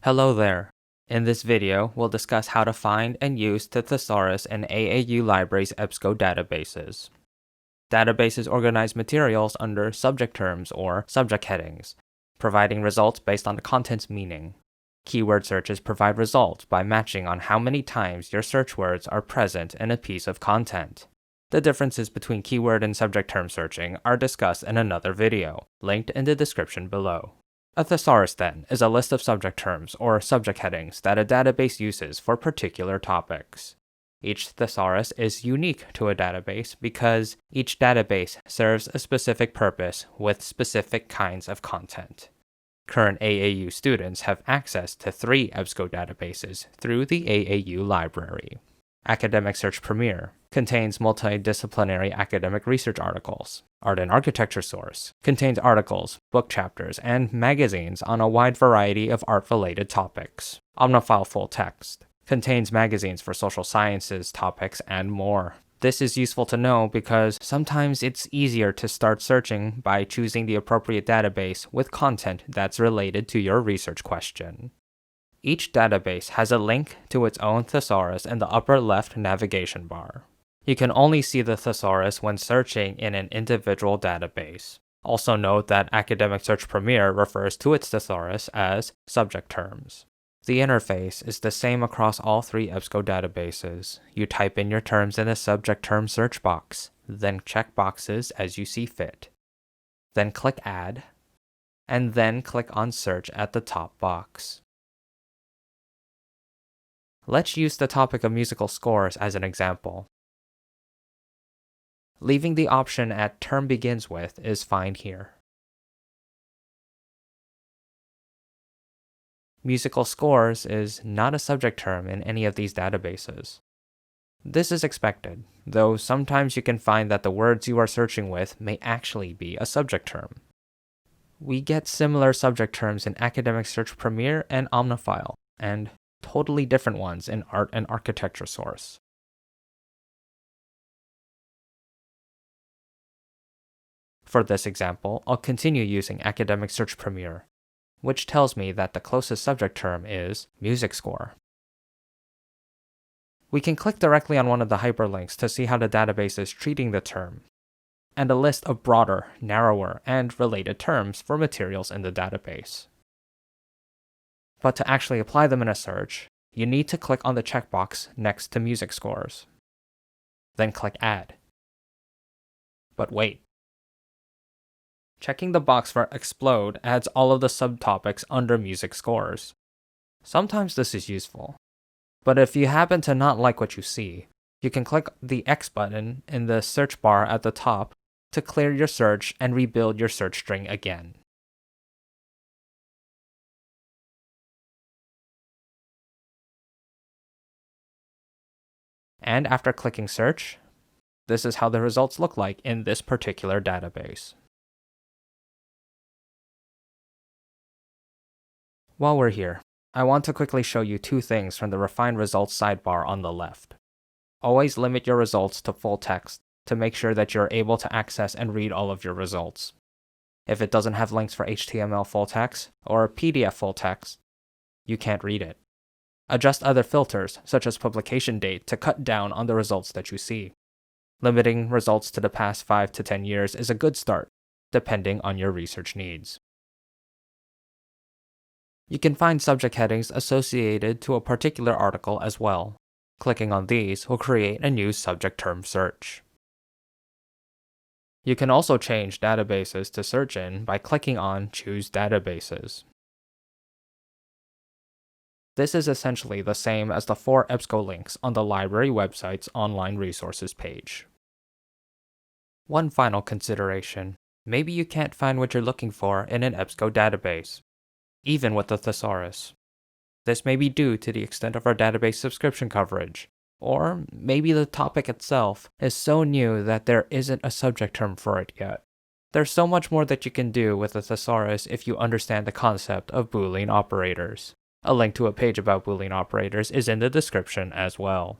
Hello there. In this video, we'll discuss how to find and use the Thesaurus and AAU Library's EBSCO databases. Databases organize materials under subject terms or subject headings, providing results based on the content's meaning. Keyword searches provide results by matching on how many times your search words are present in a piece of content. The differences between keyword and subject term searching are discussed in another video, linked in the description below. A thesaurus, then, is a list of subject terms or subject headings that a database uses for particular topics. Each thesaurus is unique to a database because each database serves a specific purpose with specific kinds of content. Current AAU students have access to 3 EBSCO databases through the AAU library. Academic Search Premier contains multidisciplinary academic research articles. Art and Architecture Source contains articles, book chapters, and magazines on a wide variety of art-related topics. Omnifile Full Text contains magazines for social sciences, topics, and more. This is useful to know because sometimes it's easier to start searching by choosing the appropriate database with content that's related to your research question. Each database has a link to its own thesaurus in the upper left navigation bar. You can only see the thesaurus when searching in an individual database. Also note that Academic Search Premier refers to its thesaurus as subject terms. The interface is the same across all 3 EBSCO databases. You type in your terms in the subject term search box, then check boxes as you see fit. Then click Add, and then click on Search at the top box. Let's use the topic of musical scores as an example. Leaving the option at term begins with is fine here. Musical scores is not a subject term in any of these databases. This is expected, though sometimes you can find that the words you are searching with may actually be a subject term. We get similar subject terms in Academic Search Premier and Omnifile, and totally different ones in Art and Architecture Source. For this example, I'll continue using Academic Search Premier, which tells me that the closest subject term is music score. We can click directly on one of the hyperlinks to see how the database is treating the term, and a list of broader, narrower, and related terms for materials in the database. But to actually apply them in a search, you need to click on the checkbox next to music scores. Then click Add. But wait. Checking the box for Explode adds all of the subtopics under music scores. Sometimes this is useful, but if you happen to not like what you see, you can click the X button in the search bar at the top to clear your search and rebuild your search string again. And after clicking Search, this is how the results look like in this particular database. While we're here, I want to quickly show you 2 things from the Refined Results sidebar on the left. Always limit your results to full text to make sure that you're able to access and read all of your results. If it doesn't have links for HTML full text or PDF full text, you can't read it. Adjust other filters, such as publication date, to cut down on the results that you see. Limiting results to the past 5 to 10 years is a good start, depending on your research needs. You can find subject headings associated to a particular article as well. Clicking on these will create a new subject term search. You can also change databases to search in by clicking on Choose Databases. This is essentially the same as the 4 EBSCO links on the library website's online resources page. One final consideration. Maybe you can't find what you're looking for in an EBSCO database, even with the thesaurus. This may be due to the extent of our database subscription coverage, or maybe the topic itself is so new that there isn't a subject term for it yet. There's so much more that you can do with a thesaurus if you understand the concept of Boolean operators. A link to a page about Boolean operators is in the description as well.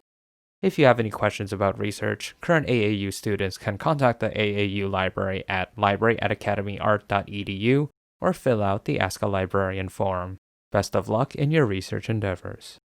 If you have any questions about research, current AAU students can contact the AAU library at library@academyart.edu or fill out the Ask a Librarian form. Best of luck in your research endeavors.